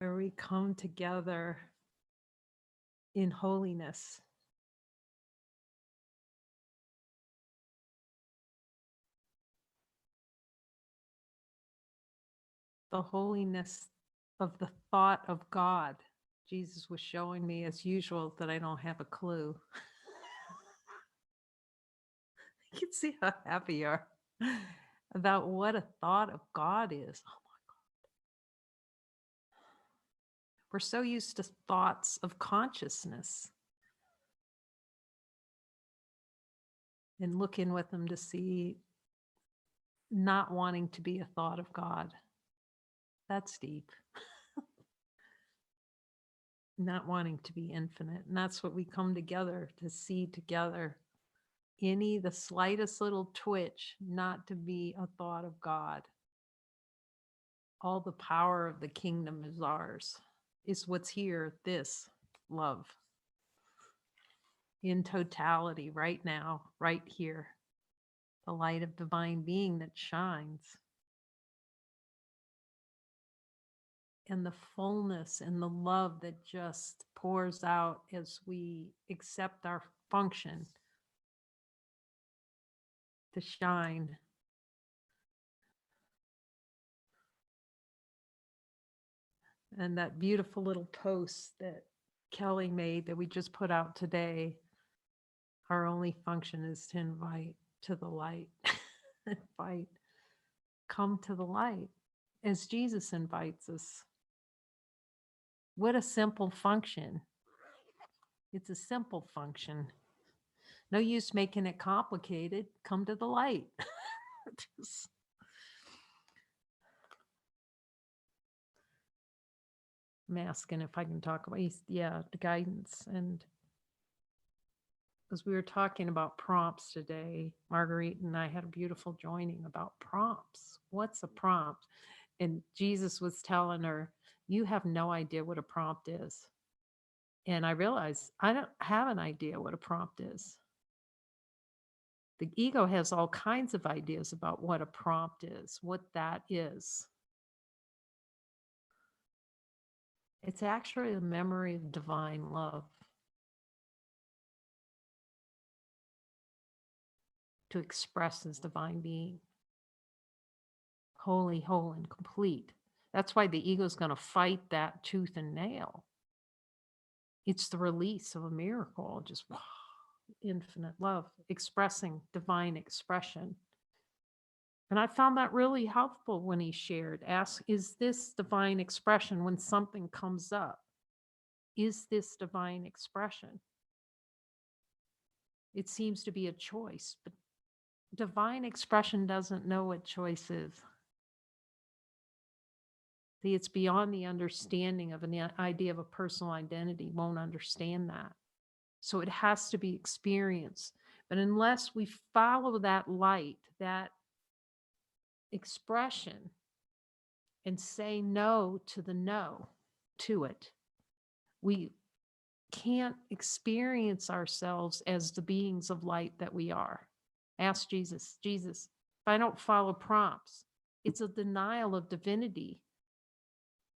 where we come together in holiness. The holiness of the thought of God. Jesus was showing me, as usual, that I don't have a clue. You can see how happy you are about what a thought of God is. Oh my God. We're so used to thoughts of consciousness and looking with them to see not wanting to be a thought of God. That's deep. Not wanting to be infinite. And that's what we come together to see together. The slightest little twitch, not to be a thought of God. All the power of the kingdom is ours, is what's here, this love. In totality, right now, right here. The light of divine being that shines. And the fullness and the love that just pours out as we accept our function to shine. And that beautiful little post that Kelly made that we just put out today, our only function is to invite to the light. Invite, come to the light as Jesus invites us. What a simple function. It's a simple function. No use making it complicated. Come to the light. I'm asking if I can talk about, the guidance. And as we were talking about prompts today, Marguerite and I had a beautiful joining about prompts. What's a prompt? And Jesus was telling her, you have no idea what a prompt is. And I realized I don't have an idea what a prompt is. The ego has all kinds of ideas about what a prompt is, what that is. It's actually a memory of divine love. To express as divine being. Holy, whole, and complete. That's why the ego is going to fight that tooth and nail. It's the release of a miracle, just wow, infinite love, expressing divine expression. And I found that really helpful when he shared. Ask, is this divine expression when something comes up? Is this divine expression? It seems to be a choice, but divine expression doesn't know what choice is. See, it's beyond the understanding of an idea of a personal identity, won't understand that. So it has to be experienced. But unless we follow that light, that expression, and say no to the no to it, we can't experience ourselves as the beings of light that we are. Ask Jesus, Jesus, if I don't follow prompts, it's a denial of divinity.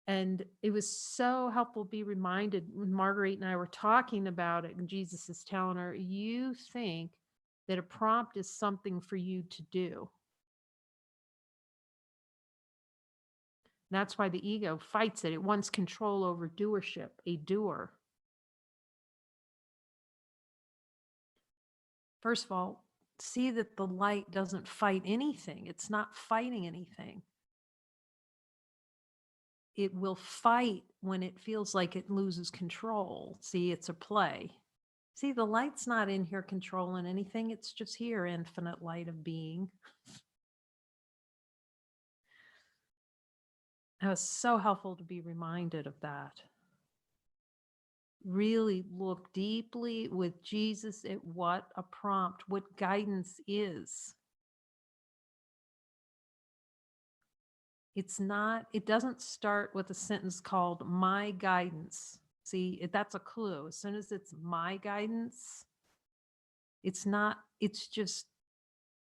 And it was so helpful to be reminded when Marguerite and I were talking about it, and Jesus is telling her, you think that a prompt is something for you to do. And that's why the ego fights it. It wants control over doership, a doer. First of all, see that the light doesn't fight anything. It's not fighting anything. It will fight when it feels like it loses control. See, it's a play. See, the light's not in here controlling anything. It's just here, infinite light of being. It was so helpful to be reminded of that. Really look deeply with Jesus at what a prompt, what guidance is. It's not, it doesn't start with a sentence called my guidance. See, that's a clue. As soon as it's my guidance, it's not, it's just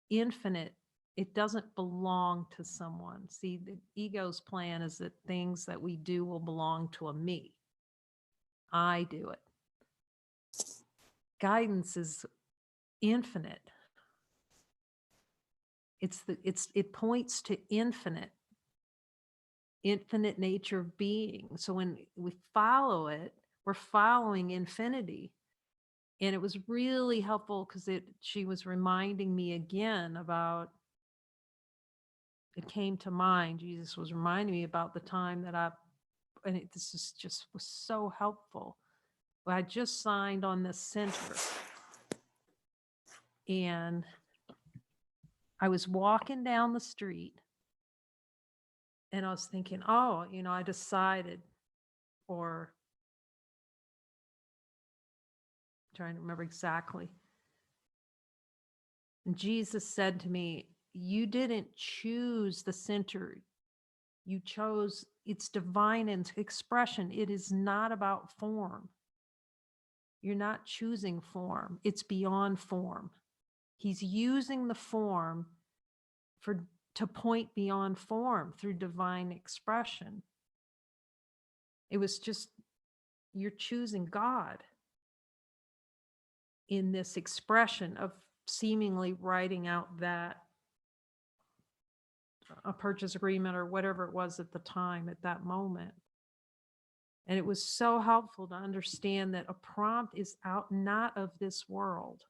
infinite It doesn't belong to someone. See, the ego's plan is that things that we do will belong to a me. I do it. Guidance is infinite. It points to infinite nature of being. So when we follow it, we're following infinity. And it was really helpful because she was reminding me again about, it came to mind, Jesus was reminding me about the time that this is just was so helpful. I just signed on this center, and I was walking down the street, and I was thinking, oh, I decided, or I'm trying to remember exactly. And Jesus said to me, you didn't choose the center. You chose its divine expression. It is not about form. You're not choosing form. It's beyond form. He's using the form to point beyond form through divine expression. It was just, you're choosing God in this expression of seemingly writing out that a purchase agreement or whatever it was at the time, at that moment. And it was so helpful to understand that a prompt is not of this world.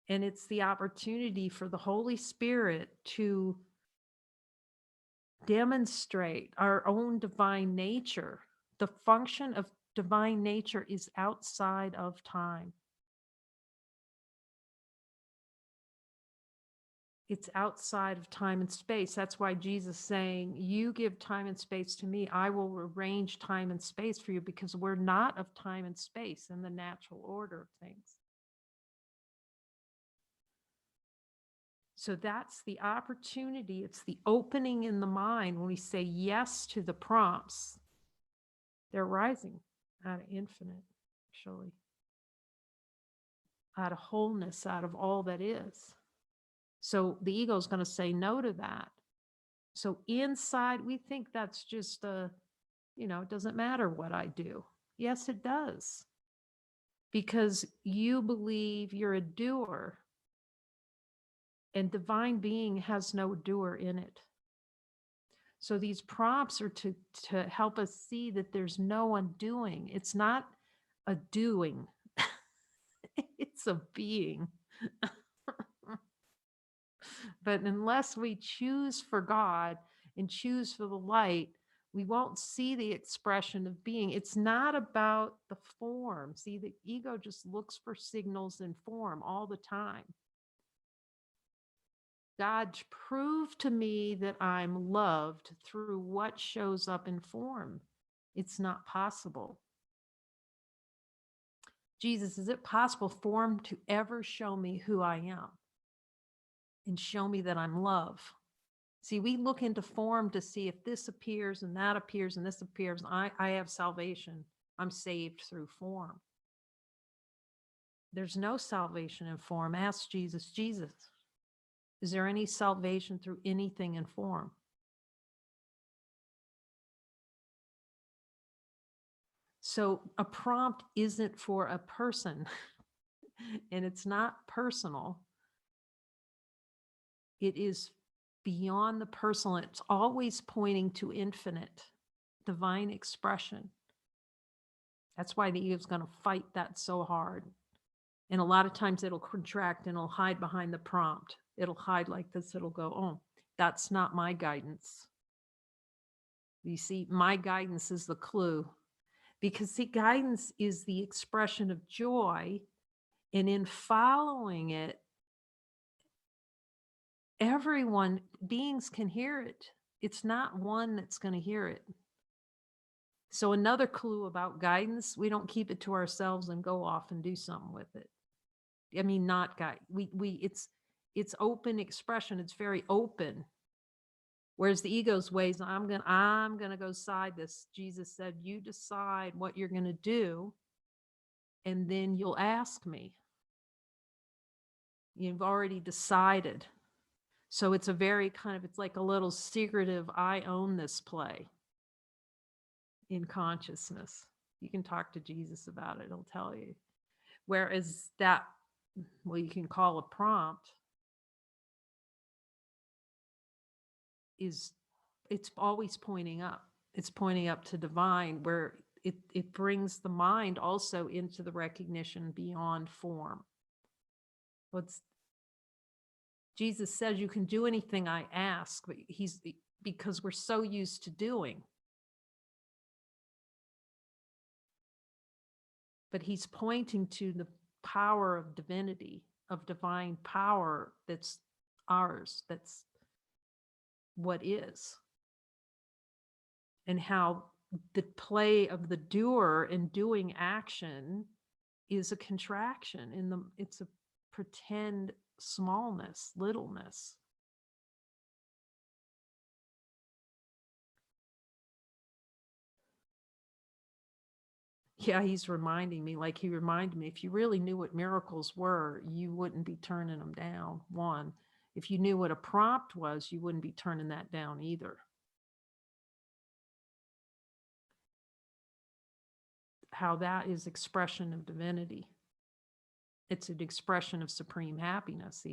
And it's the opportunity for the Holy Spirit to demonstrate our own divine nature. The function of divine nature is outside of time. It's outside of time and space. That's why Jesus is saying, you give time and space to me. I will arrange time and space for you, because we're not of time and space in the natural order of things. So that's the opportunity. It's the opening in the mind when we say yes to the prompts. They're rising out of infinite, actually, out of wholeness, out of all that is. So the ego is going to say no to that. So inside, we think that's just it doesn't matter what I do. Yes, it does. Because you believe you're a doer, and divine being has no doer in it. So these prompts are to help us see that there's no undoing. It's not a doing. It's a being. But unless we choose for God and choose for the light, we won't see the expression of being. It's not about the form. See, the ego just looks for signals in form all the time. God, prove to me that I'm loved through what shows up in form. It's not possible. Jesus, is it possible form to ever show me who I am and show me that I'm love? See, we look into form to see if this appears and that appears and this appears. I have salvation. I'm saved through form. There's no salvation in form. Ask Jesus, Jesus, is there any salvation through anything in form? So a prompt isn't for a person, and it's not personal. It is beyond the personal. It's always pointing to infinite, divine expression. That's why the ego is going to fight that so hard. And a lot of times it'll contract and it'll hide behind the prompt. It'll hide like this. It'll go, oh, that's not my guidance. You see, my guidance is the clue. Because see, guidance is the expression of joy. And in following it, beings can hear it. It's not one that's going to hear it. So another clue about guidance, we don't keep it to ourselves and go off and do something with it. I mean, not guide. It's open expression. It's very open. Whereas the ego's ways, I'm gonna go side this. Jesus said, you decide what you're gonna do, and then you'll ask me. You've already decided. So it's a very kind of, it's like a little secretive, I own this play in consciousness. You can talk to Jesus about it, he'll tell you. Whereas that, well, you can call a prompt, is, it's always pointing up. It's pointing up to divine, where it brings the mind also into the recognition beyond form. What's Jesus says, you can do anything I ask, but because we're so used to doing. But he's pointing to the power of divinity, of divine power that's ours, that's what is. And how the play of the doer in doing action is a contraction it's a pretend smallness, littleness. Yeah, he's reminding me, like he reminded me, if you really knew what miracles were, you wouldn't be turning them down. One, if you knew what a prompt was, you wouldn't be turning that down either. How that is expression of divinity. It's an expression of supreme happiness.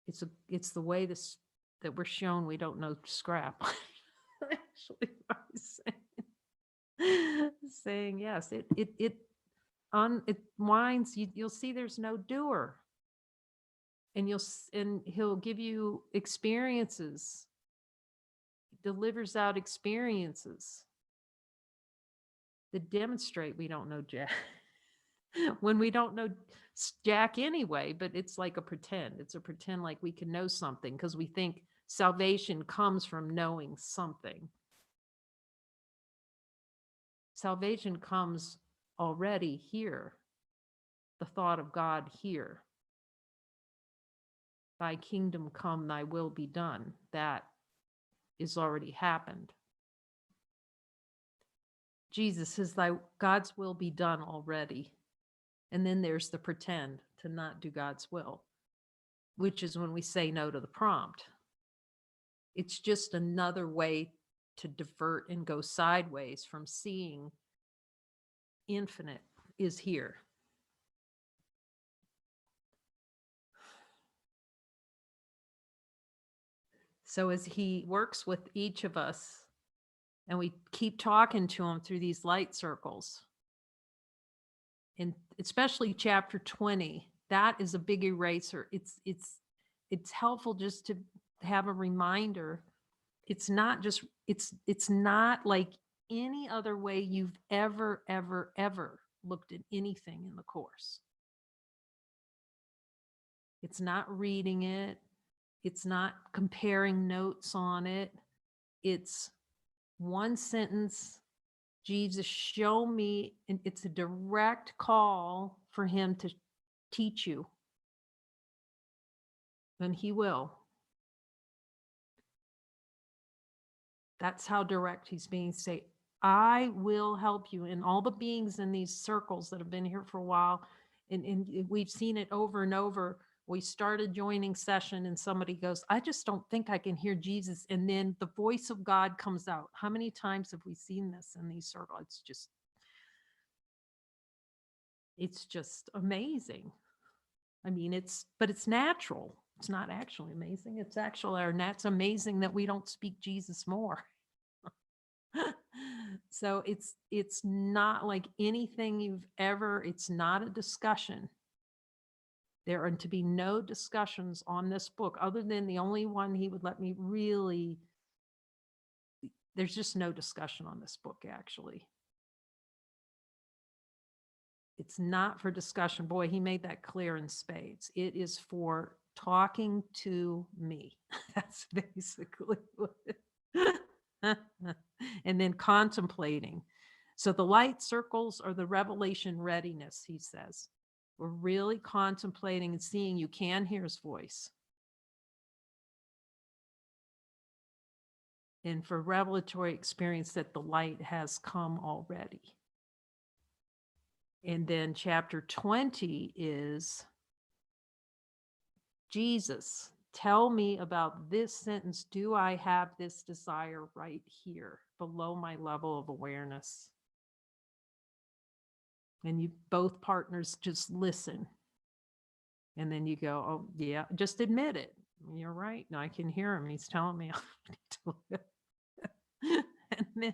It's the way that we're shown we don't know scrap. Actually, I was saying yes. It winds. You'll see there's no doer, and he'll give you experiences. He delivers out experiences that demonstrate we don't know Jack. When we don't know Jack anyway, but it's like a pretend. It's a pretend like we can know something because we think salvation comes from knowing something. Salvation comes already here. The thought of God here. Thy kingdom come, thy will be done. That is already happened. Jesus says, God's will be done already. And then there's the pretend to not do God's will, which is when we say no to the prompt. It's just another way to divert and go sideways from seeing infinite is here. So as he works with each of us, and we keep talking to him through these light circles, and especially chapter 20, that is a big eraser. It's helpful just to have a reminder. It's not like any other way you've ever looked at anything in the course. It's not reading it. It's not comparing notes on it. It's one sentence. Jesus, show me, and it's a direct call for him to teach you. And he will. That's how direct he's being. Say, I will help you. And all the beings in these circles that have been here for a while, and we've seen it over and over. We started joining session and somebody goes, I just don't think I can hear Jesus. And then the voice of God comes out. How many times have we seen this in these circles? It's just amazing. I mean, but it's natural. It's not actually amazing. It's actually, and that's amazing that we don't speak Jesus more. So it's not like anything it's not a discussion. There are to be no discussions on this book other than the only one he would let me really, there's just no discussion on this book, actually. It's not for discussion. Boy, he made that clear in spades. It is for talking to me. That's basically what and then contemplating. So the light circles are the revelation readiness, he says. We're really contemplating and seeing you can hear his voice. And for revelatory experience that the light has come already. And then chapter 20 is Jesus, tell me about this sentence. Do I have this desire right here below my level of awareness? And you both partners just listen. And then you go, oh, yeah, just admit it. You're right. No, I can hear him. He's telling me I need to. And then,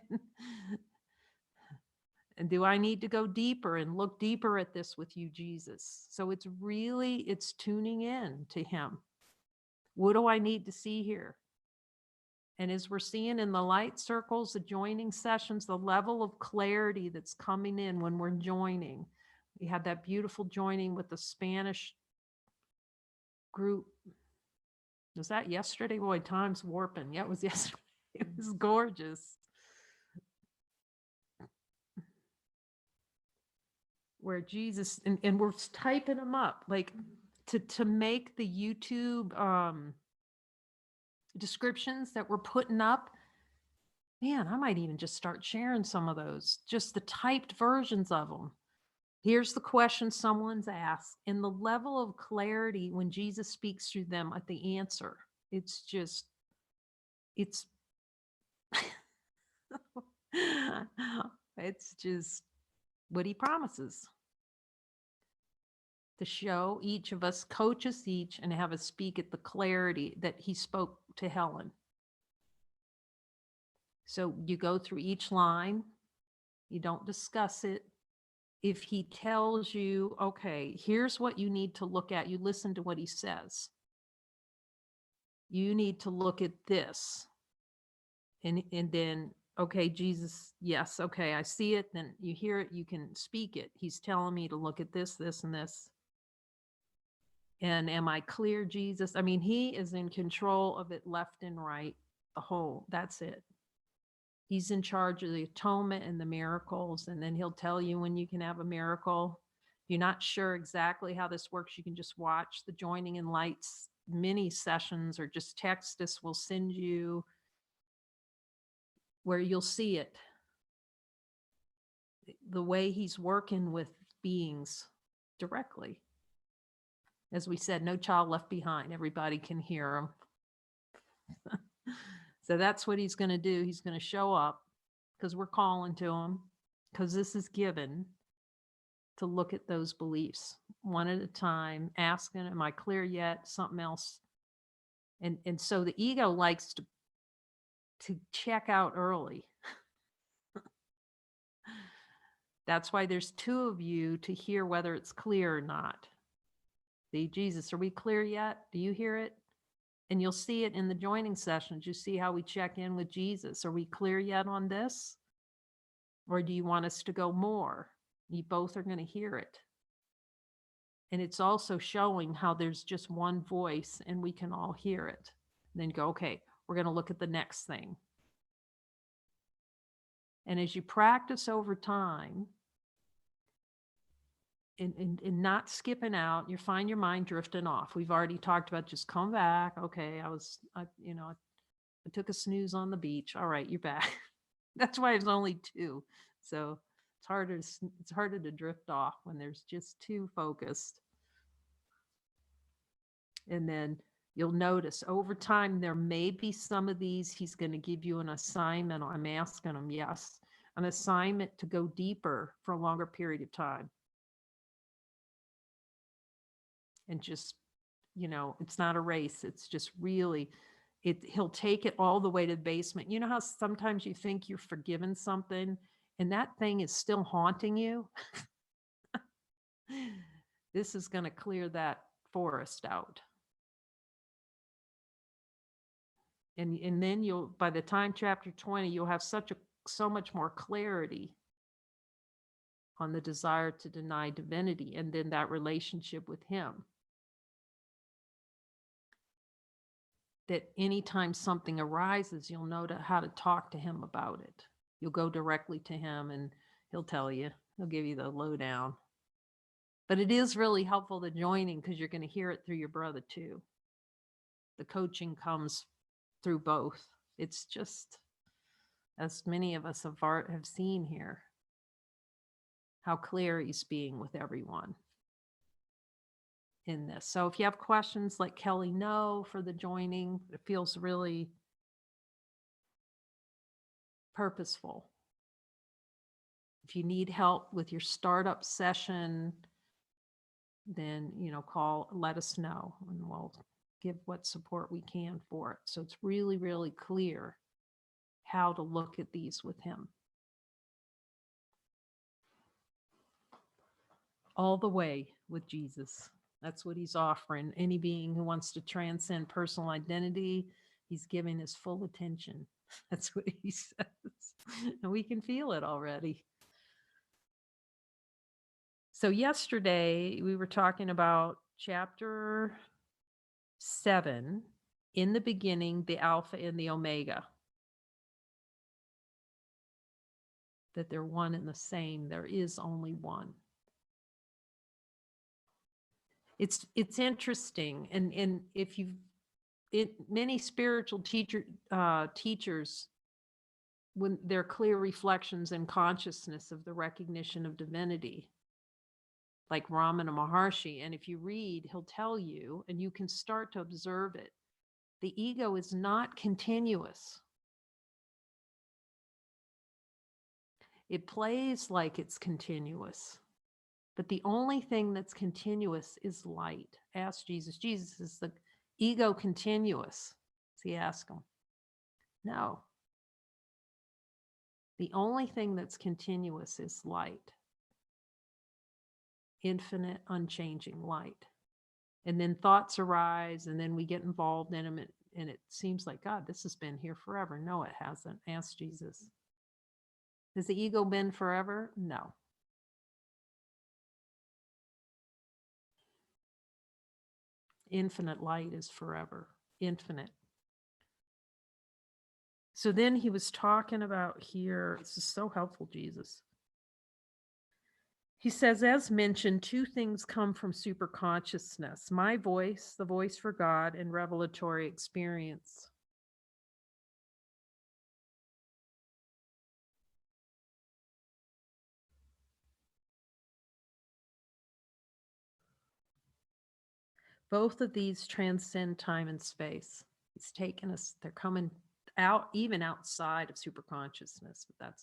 and do I need to go deeper and look deeper at this with you, Jesus? So it's tuning in to him. What do I need to see here? And as we're seeing in the light circles, the joining sessions, the level of clarity that's coming in when we're joining. We had that beautiful joining with the Spanish group. Was that yesterday? Boy, time's warping. Yeah, it was yesterday. It was gorgeous. Where Jesus, and we're typing them up, like to make the YouTube descriptions that we're putting up. Man, I might even just start sharing some of those, just the typed versions of them. Here's the question someone's asked, and the level of clarity when Jesus speaks through them at the answer. It's just, it's, it's just what he promises. To show each of us, coach us each, and have us speak at the clarity that he spoke to Helen. So you go through each line, you don't discuss it. If he tells you, okay, here's what you need to look at, you listen to what he says. You need to look at this. And then, okay, Jesus, yes, okay, I see it. Then you hear it, you can speak it. He's telling me to look at this, this, and this. And am I clear, Jesus? I mean, he is in control of it left and right, the whole, that's it. He's in charge of the atonement and the miracles. And then he'll tell you when you can have a miracle. If you're not sure exactly how this works, you can just watch the Joining in Lights mini sessions or just text us. We'll send you where you'll see it. The way he's working with beings directly. As we said, no child left behind. Everybody can hear him. So that's what he's going to do. He's going to show up because we're calling to him, because this is given to look at those beliefs one at a time, asking, am I clear yet? Something else. And so the ego likes to check out early. That's why there's two of you to hear whether it's clear or not. See, Jesus, are we clear yet? Do you hear it? And you'll see it in the joining sessions. You see how we check in with Jesus. Are we clear yet on this? Or do you want us to go more? You both are going to hear it. And it's also showing how there's just one voice and we can all hear it. And then go, okay, we're going to look at the next thing. And as you practice over time, and not skipping out, you find your mind drifting off. We've already talked about just come back. Okay, I took a snooze on the beach. All right, you're back. That's why there's only two. So it's harder to drift off when there's just two focused. And then you'll notice over time, there may be some of these, he's going to give you an assignment. I'm asking him, yes, an assignment to go deeper for a longer period of time. And just, it's not a race. It's just really, he'll take it all the way to the basement. You know how sometimes you think you're forgiven something and that thing is still haunting you? This is going to clear that forest out. And then by the time chapter 20, you'll have so much more clarity on the desire to deny divinity and then that relationship with him. That anytime something arises, you'll know how to talk to him about it. You'll go directly to him and he'll tell you, he'll give you the lowdown. But it is really helpful to joining because you're going to hear it through your brother too. The coaching comes through both. It's just, as many of us have seen here. how clear he's being with everyone in this. So if you have questions, let Kelly know for the joining. It feels really purposeful. If you need help with your startup session, then, let us know and we'll give what support we can for it. So it's really, really clear how to look at these with him. All the way with Jesus. That's what he's offering. Any being who wants to transcend personal identity, he's giving his full attention. That's what he says. And we can feel it already. So yesterday we were talking about chapter 7, in the beginning, the Alpha and the Omega. That they're one and the same. There is only one. It's interesting, and if many spiritual teachers, when they're clear reflections in consciousness of the recognition of divinity, like Ramana Maharshi, and if you read, he'll tell you, and you can start to observe it, the ego is not continuous. It plays like it's continuous. But the only thing that's continuous is light. Ask Jesus. Jesus, is the ego continuous? So you ask him. No. The only thing that's continuous is light. Infinite, unchanging light. And then thoughts arise, and then we get involved in them, and it seems like, God, this has been here forever. No, it hasn't. Ask Jesus. Has the ego been forever? No. Infinite light is forever. Infinite. So then he was talking about here, this is so helpful, Jesus. He says, as mentioned, two things come from superconsciousness: my voice, the voice for God, and revelatory experience. Both of these transcend time and space. He's taken us, they're coming out, even outside of superconsciousness, but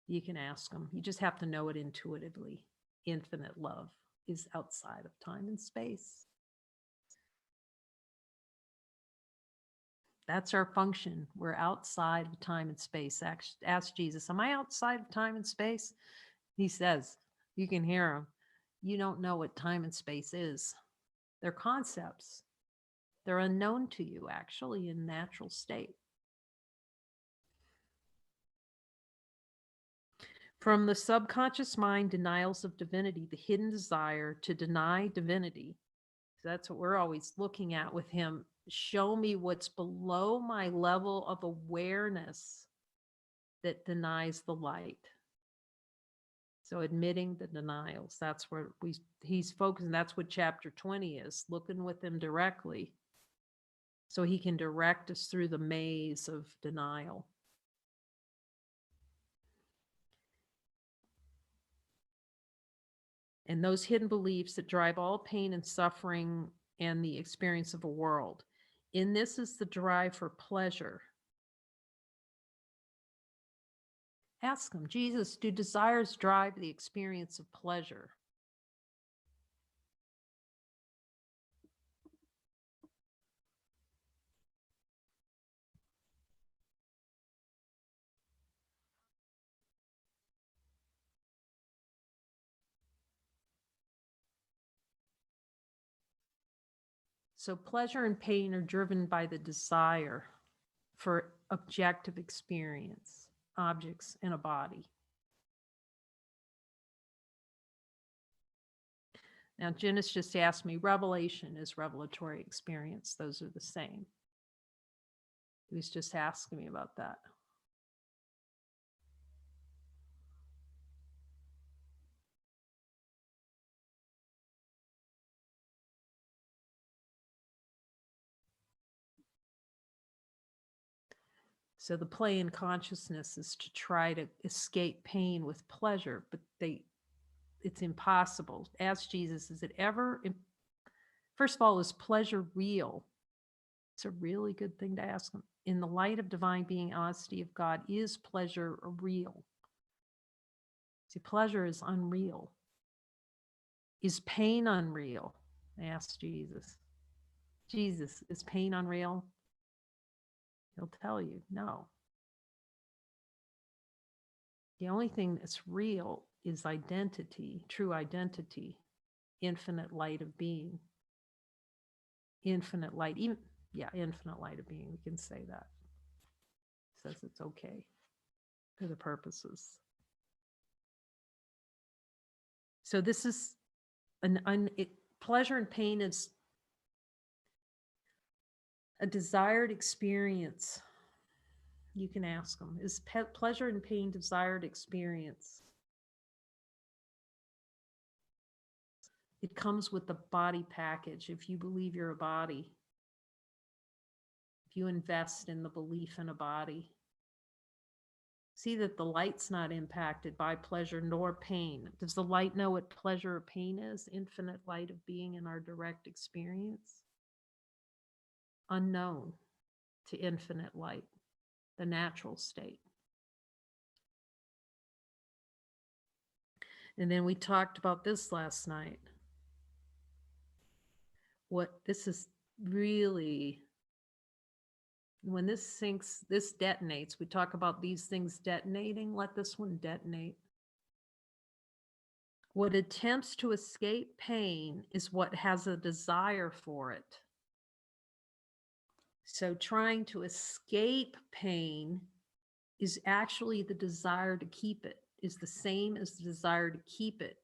you can ask them. You just have to know it intuitively. Infinite love is outside of time and space. That's our function. We're outside of time and space. Ask Jesus, am I outside of time and space? He says, you can hear him. You don't know what time and space is. They're concepts. They're unknown to you, actually, in natural state. From the subconscious mind, denials of divinity, the hidden desire to deny divinity. So that's what we're always looking at with him. Show me what's below my level of awareness that denies the light. So admitting the denials, that's where he's focusing. That's what chapter 20 is, looking with him directly so he can direct us through the maze of denial. And those hidden beliefs that drive all pain and suffering and the experience of a world. In this is the drive for pleasure. Ask him, Jesus, do desires drive the experience of pleasure? So pleasure and pain are driven by the desire for objective experience, objects in a body. Now, Janice just asked me, revelation is revelatory experience. Those are the same. He was just asking me about that. So the play in consciousness is to try to escape pain with pleasure, but it's impossible. Ask Jesus, is it ever, first of all, is pleasure real? It's a really good thing to ask him. In the light of divine being, honesty of God, is pleasure real? See, pleasure is unreal. Is pain unreal? Ask Jesus. Jesus, is pain unreal? He'll tell you, no. The only thing that's real is identity, true identity, infinite light of being. Infinite light, infinite light of being, we can say that. Says it's okay for the purposes. So this is pleasure and pain is a desired experience. You can ask them, is pleasure and pain desired experience? It comes with the body package. If you believe you're a body, if you invest in the belief in a body, see that the light's not impacted by pleasure nor pain. Does the light know what pleasure or pain is? Infinite light of being in our direct experience? Unknown to infinite light, the natural state. And then we talked about this last night. This is really, when this sinks, this detonates. We talk about these things detonating. Let this one detonate. What attempts to escape pain is what has a desire for it. So trying to escape pain is actually the desire to keep it, is the same as the desire to keep it.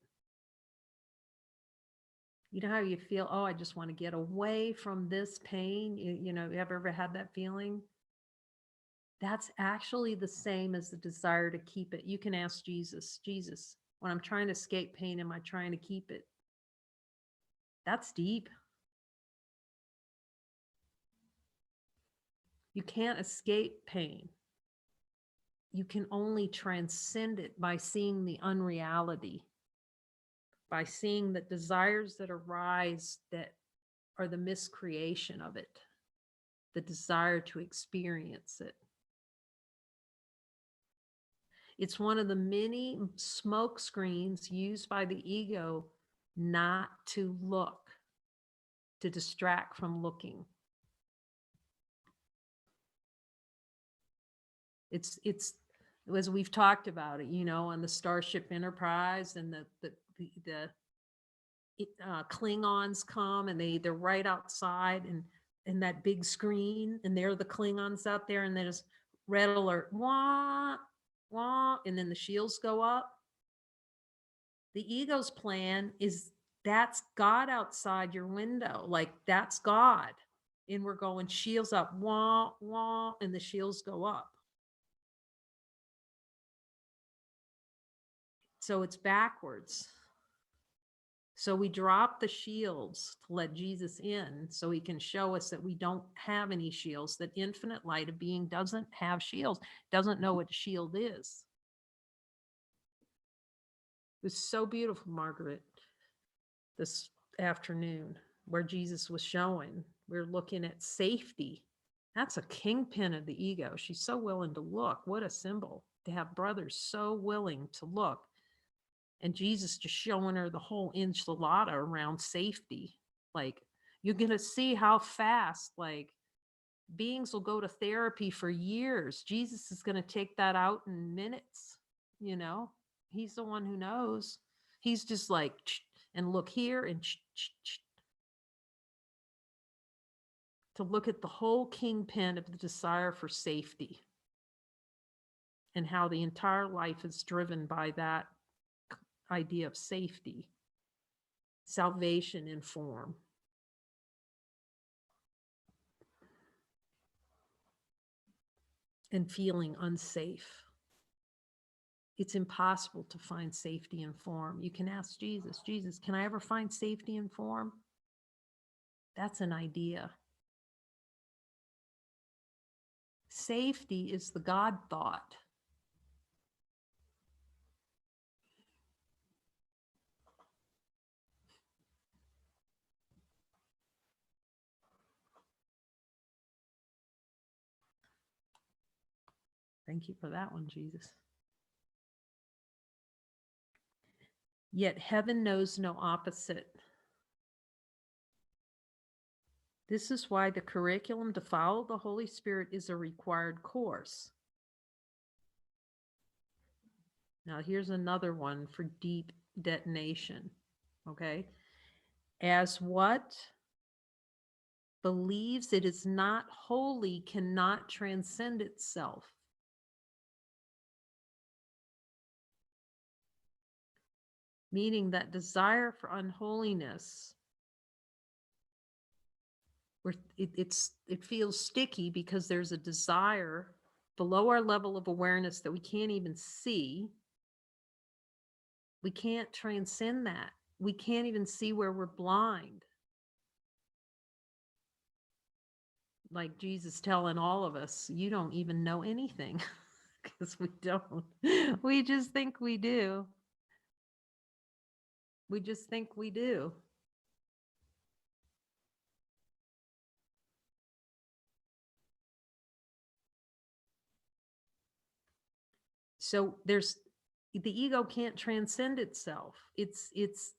You know how you feel, oh, I just want to get away from this pain. You know, have you ever had that feeling? That's actually the same as the desire to keep it. You can ask Jesus, Jesus, when I'm trying to escape pain, am I trying to keep it? That's deep. You can't escape pain. You can only transcend it by seeing the unreality, by seeing the desires that arise that are the miscreation of it, the desire to experience it. It's one of the many smoke screens used by the ego not to look, to distract from looking. It's as we've talked about it, you know, on the Starship Enterprise, and the Klingons come, and they're right outside, and that big screen, and they're the Klingons out there, and there's red alert, wah, wah, and then the shields go up. The ego's plan is that's God outside your window, like that's God, and we're going shields up, wah, wah, and the shields go up. So it's backwards. So we drop the shields to let Jesus in so he can show us that we don't have any shields, that infinite light of being doesn't have shields, doesn't know what a shield is. It was so beautiful, Margaret, this afternoon, where Jesus was showing. We're looking at safety. That's a kingpin of the ego. She's so willing to look. What a symbol to have brothers so willing to look. And Jesus just showing her the whole enchilada around safety. Like, you're going to see how fast, like, beings will go to therapy for years. Jesus is going to take that out in minutes. You know, he's the one who knows. He's just like, and look here, and to look at the whole kingpin of the desire for safety, and how the entire life is driven by that idea of safety, salvation in form. And feeling unsafe. It's impossible to find safety in form. You can ask Jesus, Jesus, can I ever find safety in form? That's an idea. Safety is the God thought. Thank you for that one, Jesus. Yet heaven knows no opposite. This is why the curriculum to follow the Holy Spirit is a required course. Now, here's another one for deep detonation. Okay. As what believes it is not holy cannot transcend itself. Meaning that desire for unholiness, where it feels sticky because there's a desire below our level of awareness that we can't even see. We can't transcend that. We can't even see where we're blind. Like Jesus telling all of us, you don't even know anything, because we don't. We just think we do. We just think we do. So the ego can't transcend itself. It's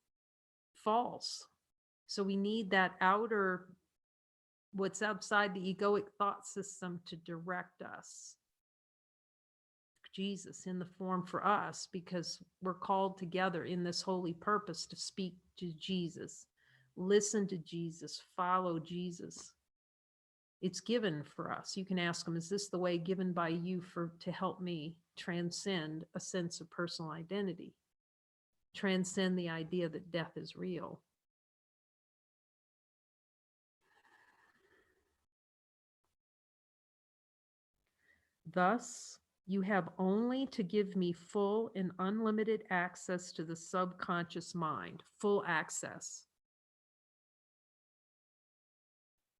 false. So we need that outer, what's outside the egoic thought system to direct us. Jesus in the form for us, because we're called together in this holy purpose to speak to Jesus, listen to Jesus, follow Jesus. It's given for us. You can ask him, is this the way given by you to help me transcend a sense of personal identity? Transcend the idea that death is real. Thus, you have only to give me full and unlimited access to the subconscious mind, full access.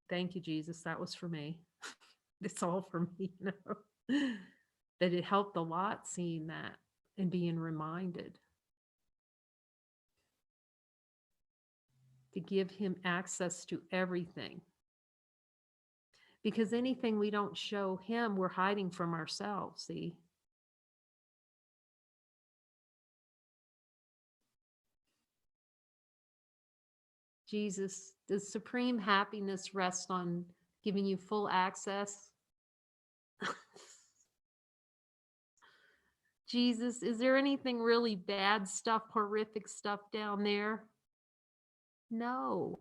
Thank you, Jesus. That was for me. It's all for me, you know. That it helped a lot seeing that and being reminded to give him access to everything. Because anything we don't show him, we're hiding from ourselves, see? Jesus, does supreme happiness rest on giving you full access? Jesus, is there anything really bad stuff, horrific stuff down there? No.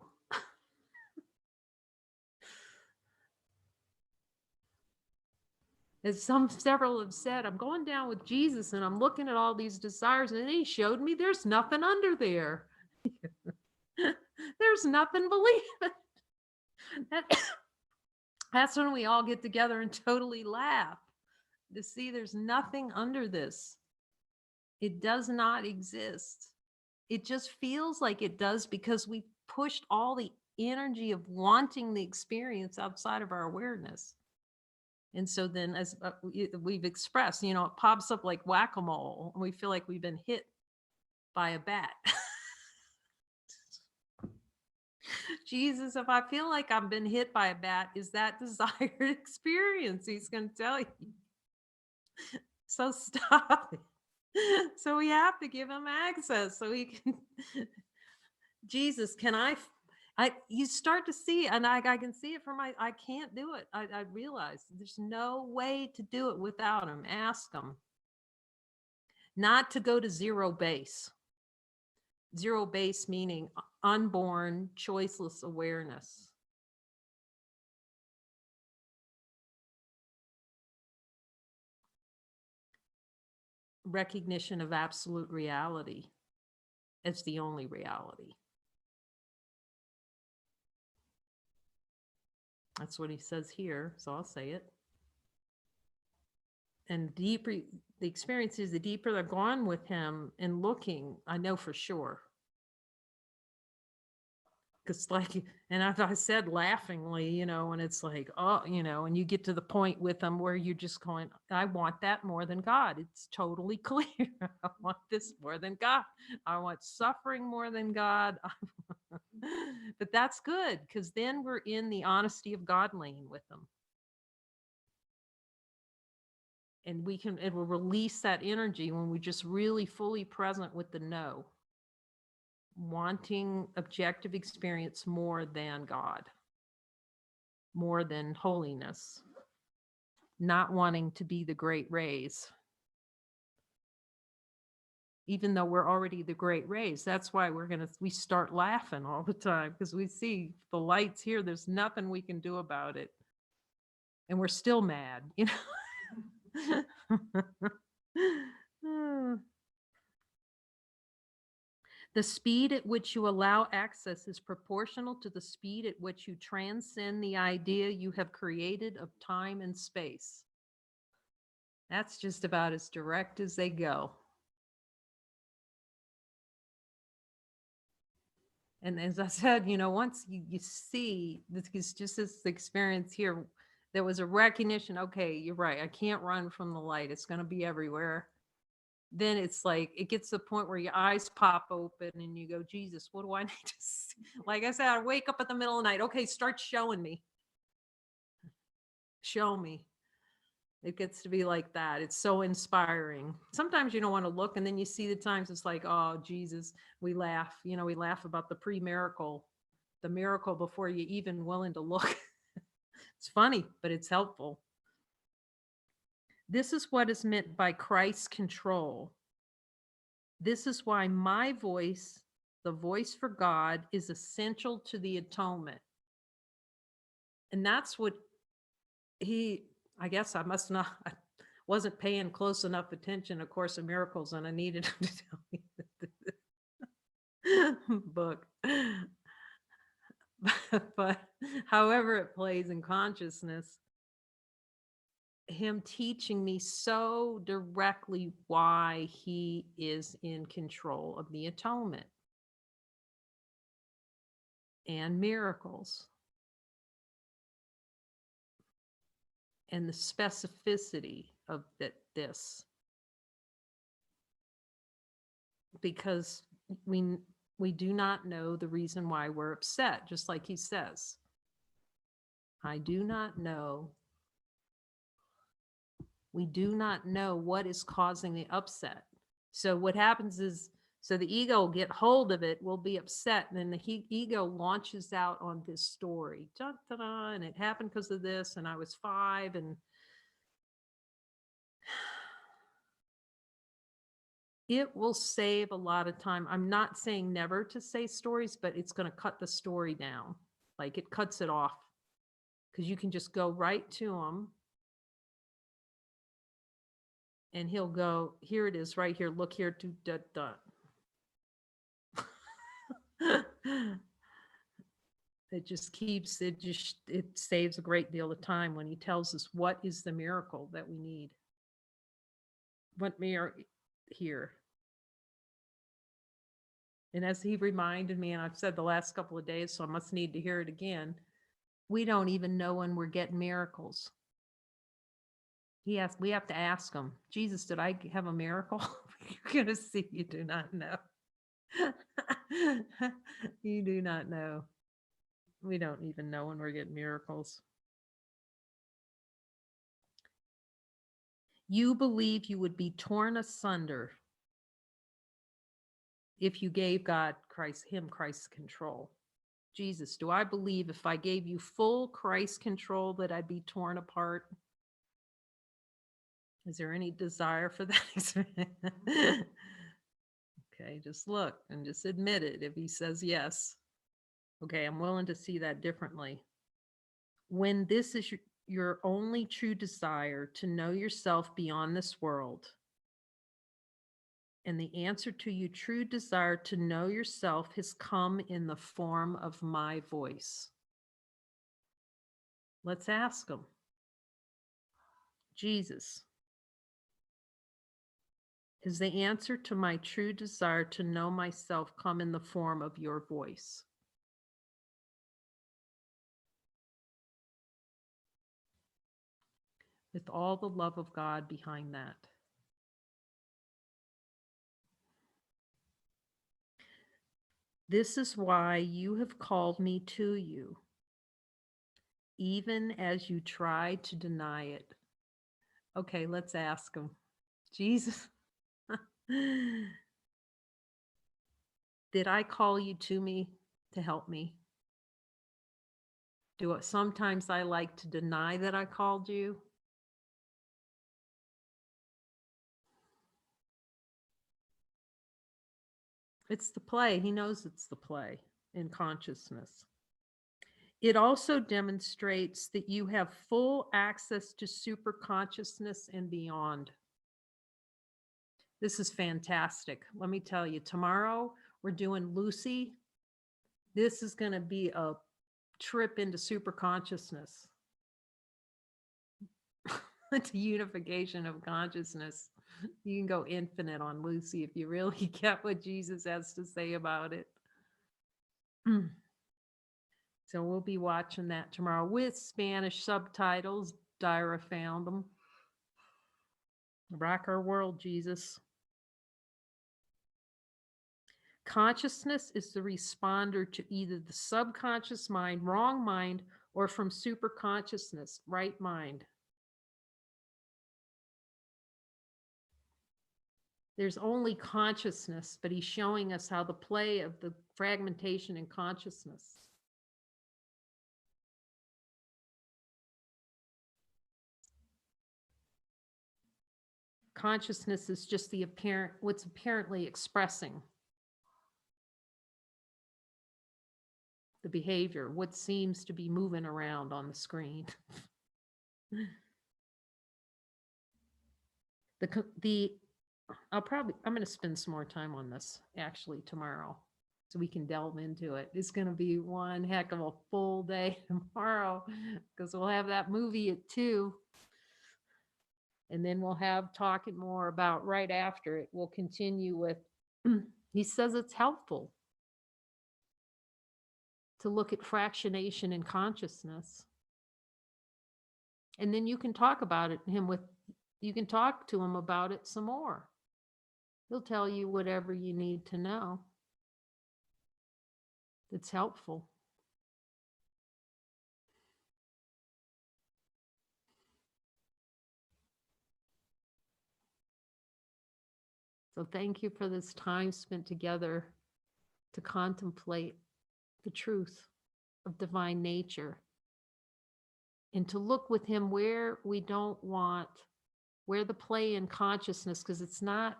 As several have said, I'm going down with Jesus and I'm looking at all these desires, and he showed me there's nothing under there. There's nothing, believe it. That's when we all get together and totally laugh to see there's nothing under this. It does not exist. It just feels like it does because we pushed all the energy of wanting the experience outside of our awareness. And so then, as we've expressed, you know, it pops up like whack-a-mole, and we feel like we've been hit by a bat. Jesus, if I feel like I've been hit by a bat, is that desired experience? He's going to tell you. So stop it. So we have to give him access so he can. Jesus, can you start to see, and I can see it from I can't do it. I realize there's no way to do it without him. Ask him. Not to go to zero base. Zero base meaning unborn, choiceless awareness. Recognition of absolute reality as the only reality. That's what he says here, so I'll say it. And deeper the experience is, the deeper I've gone with him and looking, I know for sure. Because like, and I said laughingly, you know, and it's like, oh, you know, and you get to the point with them where you're just going, I want that more than God. It's totally clear. I want this more than God. I want suffering more than God. But that's good, because then we're in the honesty of God lane with them. And it will release that energy when we're just really fully present with the no, wanting objective experience more than God, more than holiness, not wanting to be the great rays, even though we're already the great rays. That's why we start laughing all the time, because we see the light's here. There's nothing we can do about it. And we're still mad, you know. The speed at which you allow access is proportional to the speed at which you transcend the idea you have created of time and space. That's just about as direct as they go. And as I said, you know, once you see this is just this experience here, there was a recognition, okay, you're right. I can't run from the light. It's going to be everywhere. Then it's like, it gets to the point where your eyes pop open and you go, Jesus, what do I need to see? Like I said, I wake up at the middle of the night. Okay, start showing me. Show me. It gets to be like that. It's so inspiring. Sometimes you don't want to look, and then you see the times it's like, oh, Jesus, we laugh. You know, we laugh about the pre-miracle, the miracle before you even willing to look. It's funny, but it's helpful. This is what is meant by Christ's control. This is why my voice, the voice for God, is essential to the atonement. And that's what I guess I must not, I wasn't paying close enough attention, of Course in Miracles, and I needed him to tell me the book. But however it plays in consciousness, him teaching me so directly why he is in control of the atonement and miracles and the specificity of this, because we do not know the reason why we're upset, just like he says. I do not know. We do not know what is causing the upset. So what happens is, so the ego will get hold of it, will be upset, and then the ego launches out on this story. Dun, dun, dun, and it happened because of this, and I was 5, and it will save a lot of time. I'm not saying never to say stories, but it's going to cut the story down. Like, it cuts it off, because you can just go right to him. And he'll go, here it is right here. Look here to da da. It just keeps, it saves a great deal of time when he tells us what is the miracle that we need. What may are here. And as he reminded me, and I've said the last couple of days, so I must need to hear it again, we don't even know when we're getting miracles. We have to ask him, Jesus, did I have a miracle? You're going to see you do not know. You do not know. We don't even know when we're getting miracles. You believe you would be torn asunder if you gave Christ's control. Jesus, do I believe if I gave you full Christ control that I'd be torn apart? Is there any desire for that? Okay, just look and just admit it if he says yes. Okay, I'm willing to see that differently. When this is your only true desire to know yourself beyond this world, and the answer to your true desire to know yourself has come in the form of my voice. Let's ask him. Jesus, has the answer to my true desire to know myself come in the form of your voice? with all the love of God behind that. This is why you have called me to you, even as you try to deny it. Okay, let's ask him. Jesus, did I call you to me to help me? Sometimes I like to deny that I called you? It's the play. He knows it's the play in consciousness. It also demonstrates that you have full access to super consciousness and beyond. This is fantastic. Let me tell you, tomorrow we're doing Lucy. This is going to be a trip into super consciousness. It's a unification of consciousness. You can go infinite on Lucy if you really get what Jesus has to say about it. So we'll be watching that tomorrow with Spanish subtitles. Dyra found them. Rock our world, Jesus. Consciousness is the responder to either the subconscious mind, wrong mind, or from super consciousness, right mind. There's only consciousness, but he's showing us how the play of the fragmentation in consciousness. Consciousness is just the what's apparently expressing the behavior, what seems to be moving around on the screen. I'm going to spend some more time on this actually tomorrow so we can delve into it. It's going to be one heck of a full day tomorrow because we'll have that movie at 2. And then we'll have talking more about right after it. We'll continue with, he says it's helpful to look at fractionation in consciousness. And then you can talk about it, you can talk to him about it some more. He'll tell you whatever you need to know that's helpful. So thank you for this time spent together to contemplate the truth of divine nature and to look with him where we don't want, where the play in consciousness, because it's not,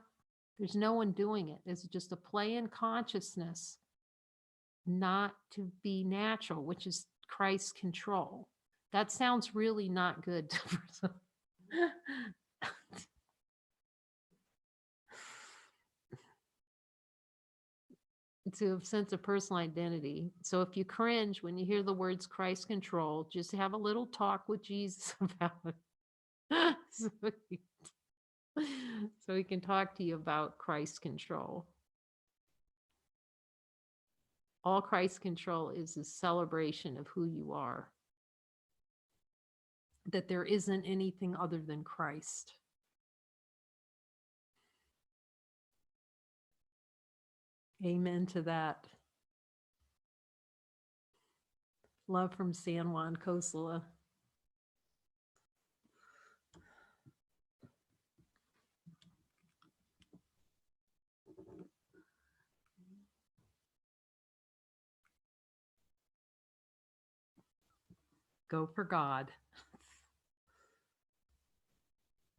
there's no one doing it. It's just a play in consciousness, not to be natural, which is Christ's control. That sounds really not good. To a sense of personal identity. So if you cringe when you hear the words Christ control, just have a little talk with Jesus about it. So he can talk to you about Christ control. All Christ control is a celebration of who you are. That there isn't anything other than Christ. Amen to that. Love from San Juan Kosala. Go for God.